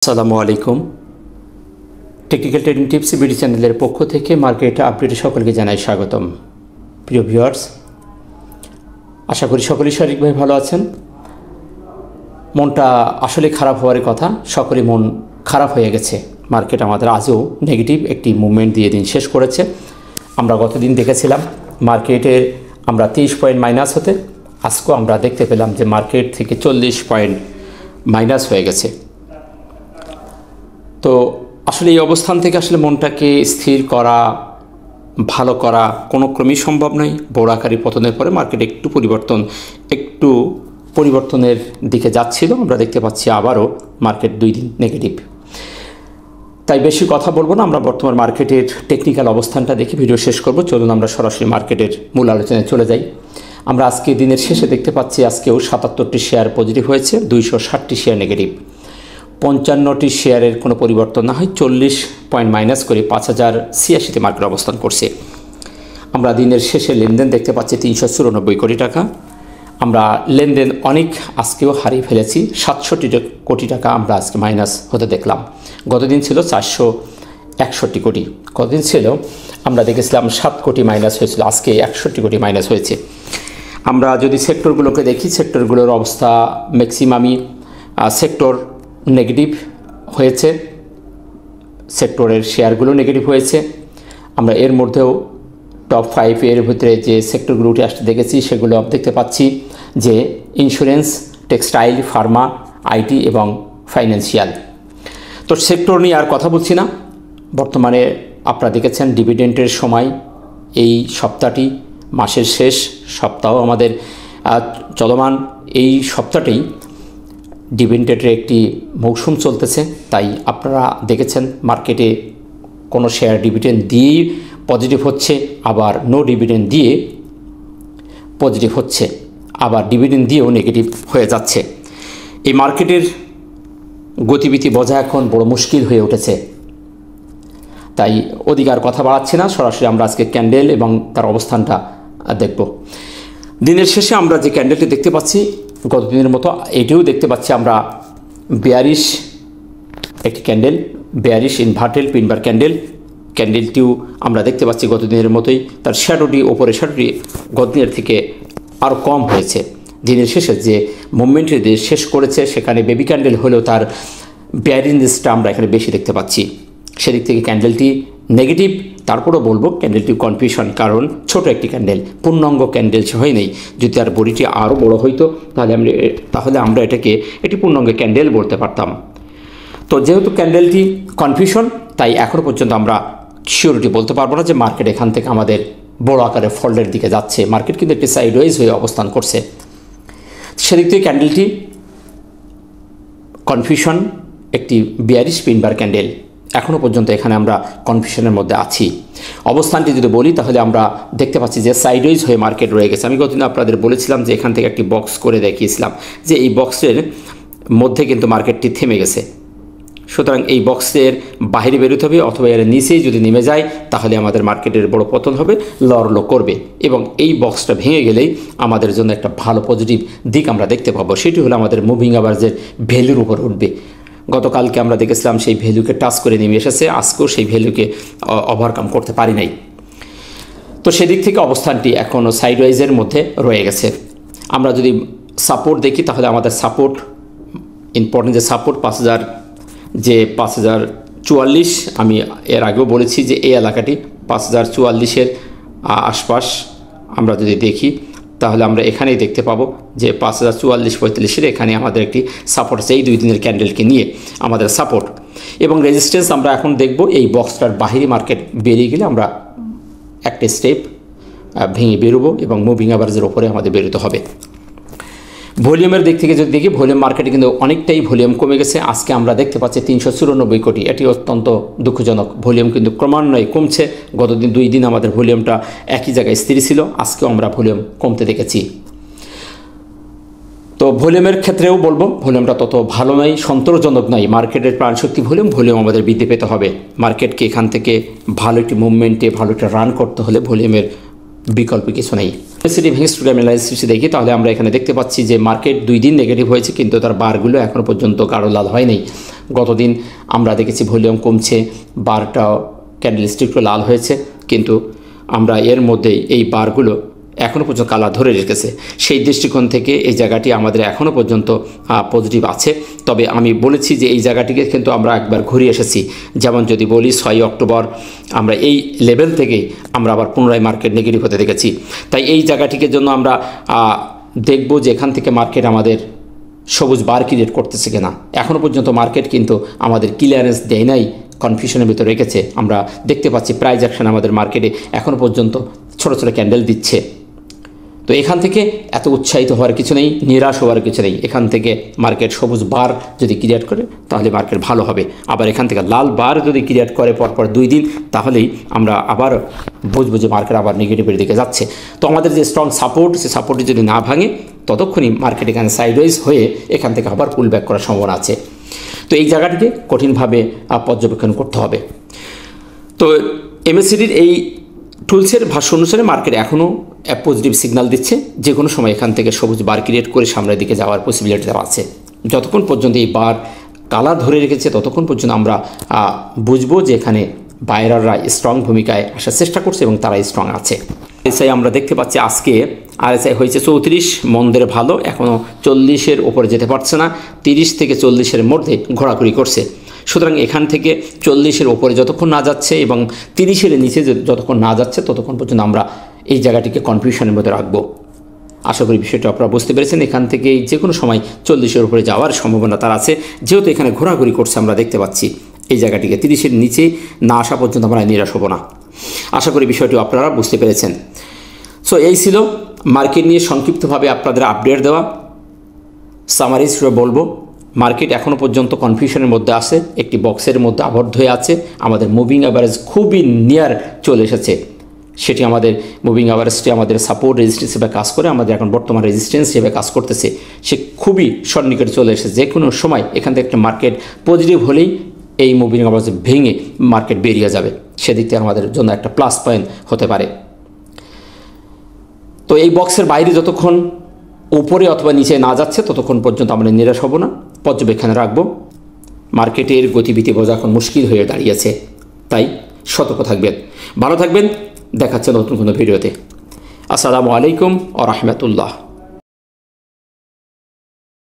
আসসালামু আলাইকুম। Technical trading tips BD চ্যানেলের পক্ষ থেকে মার্কেট আপডেটে সকলকে জানাই স্বাগতম। প্রিয় ভিউয়ার্স, আশা করি সকলেই শারীরিকভাবে ভালো আছেন। মনটা আসলে খারাপ হওয়ার কথা, সকলেই মন খারাপ হয়ে গেছে। মার্কেট আমাদের আজও নেগেটিভ একটি মুভমেন্ট দিয়ে দিন শেষ করেছে। আমরা গতদিন দেখেছিলাম মার্কেটের আমরা 30 পয়েন্ট মাইনাস হতে, আজকেও আমরা দেখতে পেলাম যে মার্কেট থেকে 40 পয়েন্ট মাইনাস হয়ে গেছে। তো আসলে এই অবস্থান থেকে আসলে মনটাকে স্থির করা, ভালো করা কোনো ক্রমেই সম্ভব নয়। বড় আকারে পতনের পরে মার্কেট একটু পরিবর্তনের দিকে যাচ্ছিল। আমরা দেখতে পাচ্ছি আবারও মার্কেট 2 দিন নেগেটিভ। তাই বেশি কথা বলবো না, আমরা বর্তমান মার্কেটের টেকনিক্যাল অবস্থানটা দেখে ভিডিও শেষ করব। চলুন আমরা সরাসরি মার্কেটের মূল আলোচনায় চলে যাই। আমরা আজকে দিনের শেষে দেখতে পাচ্ছি আজকেও 77টি শেয়ার পজিটিভ হয়েছে, 260টি শেয়ার নেগেটিভ। 55টি শেয়ারের কোনো পরিবর্তন না হয় 40 পয়েন্ট মাইনাস করে 5086তে মার্কেট অবস্থান করছে। আমরা দিনের শেষে লেনদেন দেখতে পাচ্ছি 394 কোটি টাকা। আমরা লেনদেন অনেক আজকেও হারিয়ে ফেলেছি, 67 কোটি টাকা আমরা আজকে মাইনাস হতে দেখলাম। গতদিন ছিল 461 কোটি। গতদিন ছিল আমরা দেখেছিলাম 7 কোটি মাইনাস হয়েছিল, আজকে 61 কোটি মাইনাস হয়েছে। আমরা যদি সেক্টরগুলোকে দেখি, সেক্টরগুলোর অবস্থা ম্যাক্সিমামই সেক্টর নেগেটিভ হয়েছে, সেক্টরের শেয়ারগুলো নেগেটিভ হয়েছে। আমরা এর মধ্যেও টপ 5 এর ভিতরে যে সেক্টরগুলো উঠে আসতে দেখেছি সেগুলো দেখতে পাচ্ছি যে ইন্স্যুরেন্স, টেক্সটাইল, ফার্মা, আইটি এবং ফাইন্যান্সিয়াল। তো সেক্টর নিয়ে আর কথা বলছি না। বর্তমানে আপনারা দেখেছেন ডিভিডেন্টের সময় এই সপ্তাহটি, মাসের শেষ সপ্তাহ আমাদের চলমান, এই সপ্তাহটি ডিভিডেন্টের একটি মৌসুম চলতেছে। তাই আপনারা দেখেছেন মার্কেটে কোনো শেয়ার ডিভিডেন্ড দিয়েই পজিটিভ হচ্ছে, আবার নো ডিভিডেন্ড দিয়ে পজিটিভ হচ্ছে, আবার ডিভিডেন্ড দিয়েও নেগেটিভ হয়ে যাচ্ছে। এই মার্কেটের গতিবিধি বোঝা এখন বড় মুশকিল হয়ে উঠেছে। তাই অধিকার কথা বাড়াচ্ছি না, সরাসরি আমরা আজকে ক্যান্ডেল এবং তার অবস্থানটা দেখব। দিনের শেষে আমরা যে ক্যান্ডেলটি দেখতে পাচ্ছি গত দিনের মতো এটিও দেখতে পাচ্ছি আমরা বেয়ারিশ একটি candle, bearish inverted pin bar candle. ক্যান্ডেলটিও আমরা দেখতে পাচ্ছি গত দিনের মতোই, তার শ্যাডোটি ওপরে শ্যাডোটি গত দিনের থেকে আরও কম হয়েছে। দিনের শেষে যে মুভমেন্টটি দিয়ে শেষ করেছে সেখানে বেবি ক্যান্ডেল হলেও তার বেয়ারিনেসটা আমরা এখানে বেশি দেখতে পাচ্ছি। সেদিক থেকে ক্যান্ডেলটি নেগেটিভ। তারপরেও বলবো ক্যান্ডেলটি কনফিউশন, কারণ ছোট একটি ক্যান্ডেল, পূর্ণাঙ্গ ক্যান্ডেল হয় নাই। যদি তার বডিটি আরও বড় হইতো তাহলে আমরা এটাকে একটি পূর্ণাঙ্গ ক্যান্ডেল বলতে পারতাম। তো যেহেতু ক্যান্ডেলটি কনফিউশন, তাই এখনও পর্যন্ত আমরা শিওরিটি বলতে পারবো না যে মার্কেট এখান থেকে আমাদের বড় আকারে ফল্ডের দিকে যাচ্ছে। মার্কেট কিন্তু একটি সাইডওয়াইজ হয়ে অবস্থান করছে। সেদিক থেকে ক্যান্ডেলটি কনফিউশন, একটি বেয়ারিশ পিনবার ক্যান্ডেল। এখনও পর্যন্ত এখানে আমরা কনফিউশনের মধ্যে আছি। অবস্থানটি যদি বলি তাহলে আমরা দেখতে পাচ্ছি যে সাইডওয়াইজ হয়ে মার্কেট রয়ে গেছে। আমি গতদিন আপনাদের বলেছিলাম যে এখান থেকে একটি বক্স করে দেখিয়েছিলাম যে এই বক্সের মধ্যে কিন্তু মার্কেটটি থেমে গেছে। সুতরাং এই বক্সের বাইরে বেরোতে হবে, অথবা এর নিচেই যদি নেমে যায় তাহলে আমাদের মার্কেটের বড় পতন হবে, লড়লো করবে। এবং এই বক্সটা ভেঙে গেলেই আমাদের জন্য একটা ভালো পজিটিভ দিক আমরা দেখতে পাবো। সেটি হলো আমাদের মুভিং অ্যাভারেজের ভ্যালুর উপর উঠবে। গতকালকে আমরা দেখেছিলাম সেই ভ্যালুকে টাচ করে নেমে এসেছে, আজকেও সেই ভ্যালুকে ওভারকাম করতে পারি নাই। তো সেদিক থেকে অবস্থানটি এখনও সাইডওয়াইজের মধ্যে রয়ে গেছে। আমরা যদি সাপোর্ট দেখি তাহলে আমাদের সাপোর্ট ইম্পর্টেন্ট যে সাপোর্ট 5044, আমি এর আগেও বলেছি যে এই এলাকাটি 5044-এর আশপাশ আমরা যদি দেখি তাহলে আমরা এখানেই দেখতে পাবো যে 5044-45-এর এখানে আমাদের একটি সাপোর্ট আছে। এই 2 দিনের ক্যান্ডেলকে নিয়ে আমাদের সাপোর্ট এবং রেজিস্ট্যান্স আমরা এখন দেখব। এই বক্সটার বাহিরে মার্কেট বেরিয়ে গেলে আমরা একটা স্টেপ ভেঙে বেরোবো এবং মুভিং অ্যাভারেজের ওপরে আমাদের বেরোতে হবে। ভলিউমের দিক থেকে যদি দেখি, ভলিউম মার্কেটে কিন্তু অনেকটাই ভলিউম কমে গেছে। আজকে আমরা দেখতে পাচ্ছি 394 কোটি, এটি অত্যন্ত দুঃখজনক। ভলিউম কিন্তু ক্রমান্বয়ে কমছে। গত 2 দিন আমাদের ভলিউমটা একই জায়গায় স্থির ছিল, আজকেও আমরা ভলিউম কমতে দেখেছি। তো ভলিউমের ক্ষেত্রেও বলবো ভলিউমটা তত ভালো নয়, সন্তোষজনক নয়। মার্কেটের প্রাণশক্তি ভলিউম আমাদের বৃদ্ধি পেতে হবে। মার্কেটকে এখান থেকে ভালো একটি মুভমেন্টে ভালো একটা রান করতে হলে ভলিউমের বিকল্প কিছু নেই। সেটি হিস্টোগ্রাম অ্যানালাইসিস দেখি তাহলে আমরা এখানে দেখতে পাচ্ছি যে মার্কেট 2 দিন নেগেটিভ হয়েছে, কিন্তু তার বারগুলো এখনও পর্যন্ত গাঢ় লাল হয়নি। গতদিন আমরা দেখেছি ভলিউম কমছে, বারটাও ক্যান্ডেলস্টিকও লাল হয়েছে, কিন্তু আমরা এর মধ্যেই এই বারগুলো এখনও পর্যন্ত কালার ধরে রেখেছে। সেই দৃষ্টিকোণ থেকে এই জায়গাটি আমাদের এখনও পর্যন্ত পজিটিভ আছে। তবে আমি বলেছি যে এই জায়গাটিকে কিন্তু আমরা একবার ঘুরিয়ে এসেছি। যেমন যদি বলি 6 অক্টোবর আমরা এই লেভেল থেকেই আমরা আবার পুনরায় মার্কেট নেগেটিভ হতে দেখেছি। তাই এই জায়গাটিকে জন্য আমরা দেখব যে এখান থেকে মার্কেট আমাদের সবুজ বার ক্রিয়েট করতেছে কিনা। এখনও পর্যন্ত মার্কেট কিন্তু আমাদের ক্লিয়ারেন্স দেয় নাই, কনফিউশনের ভিতরে রেখেছে। আমরা দেখতে পাচ্ছি প্রাইস অ্যাকশন আমাদের মার্কেটে এখনও পর্যন্ত ছোটো ছোটো ক্যান্ডেল দিচ্ছে। তো এখান থেকে এত উৎসাহিত হওয়ার কিছু নেই, নিরাশ হওয়ার কিছু নেই। এখান থেকে মার্কেট সবুজ বার যদি ক্রিয়েট করে তাহলে মার্কেট ভালো হবে। আবার এখান থেকে লাল বার যদি ক্রিয়েট করে পরপর 2 দিন, তাহলেই আমরা আবার বুঝবো যে মার্কেট আবার নেগেটিভের দিকে যাচ্ছে। তো আমাদের যে স্ট্রং সাপোর্ট, সেই সাপোর্টটি যদি না ভাঙে ততক্ষণই মার্কেট এখানে সাইডওয়াইজ হয়ে এখান থেকে আবার পুল ব্যাক করার সম্ভাবনা আছে। তো এই জায়গাটিকে কঠিনভাবে পর্যবেক্ষণ করতে হবে। তো এমএসসিডির এই টুলসের ভাষ্য অনুসারে মার্কেট এখনও পজিটিভ সিগন্যাল দিচ্ছে। যে কোনো সময় এখান থেকে সবুজ বার ক্রিয়েট করে সামনের দিকে যাওয়ার পসিবিলিটি আছে। যতক্ষণ পর্যন্ত এই বার কালার ধরে রেখেছে ততক্ষণ পর্যন্ত আমরা বুঝবো যে এখানে বায়াররা স্ট্রং ভূমিকায় আসার চেষ্টা করছে এবং তারা স্ট্রং আছে। এসআই আমরা দেখতে পাচ্ছি আজকে আরএসআই হয়েছে 34, মন্দের ভালো, এখনও 40-এর ওপরে যেতে পারছে না, 30 থেকে 40-এর মধ্যে ঘোরাঘুরি করছে। সুতরাং এখান থেকে 40-এর ওপরে যতক্ষণ না যাচ্ছে এবং 30-এর নিচে যতক্ষণ না যাচ্ছে ততক্ষণ পর্যন্ত আমরা এই জায়গাটিকে কনফিউশনের মধ্যে রাখবো। আশা করি বিষয়টা আপনারা বুঝতে পেরেছেন। এখান থেকে যে কোনো সময় 40-এর উপরে যাওয়ার সম্ভাবনা তার আছে, যেহেতু এখানে ঘোরাঘুরি করছে। আমরা দেখতে পাচ্ছি এই জায়গাটিকে 30-এর নিচে না আসা পর্যন্ত আমরা নিরাশ হব না। আশা করি বিষয়টি আপনারা বুঝতে পেরেছেন। সো এই ছিল মার্কেট নিয়ে সংক্ষিপ্তভাবে আপনাদের আপডেট দেওয়া। সামারি হিসেবে বলবো, মার্কেট এখনও পর্যন্ত কনফিউশনের মধ্যে আছে, একটি বক্সের মধ্যে আবদ্ধ হয়ে আছে। আমাদের মুভিং অ্যাভারেজ খুবই নিয়ার চলে এসেছে। সেটি আমাদের মুভিং অ্যাভারেজটি আমাদের সাপোর্ট রেজিস্ট্যান্স হিসেবে কাজ করে, আমাদের এখন বর্তমান রেজিস্ট্যান্স হিসেবে কাজ করতেছে। সে খুবই সন্নিকটে চলে এসেছে। যে কোনো সময় এখান থেকে একটা মার্কেট পজিটিভ হলেই এই মুভিং অ্যাভারেজ ভেঙে মার্কেট বেরিয়ে যাবে। সেদিক থেকে আমাদের জন্য একটা প্লাস পয়েন্ট হতে পারে। তো এই বক্সের বাইরে যতক্ষণ উপরে অথবা নিচে না যাচ্ছে ততক্ষণ পর্যন্ত আমরা নিরাশ হব না, পর্যবেক্ষণে রাখবো। মার্কেটের গতিবিধি বোঝা এখন মুশকিল হয়ে দাঁড়িয়েছে, তাই সতর্ক থাকবেন, ভালো থাকবেন। দেখাচ্ছে নতুন কোনো ভিডিওতে। আসসালামু আলাইকুম ওয়া রাহমাতুল্লাহ।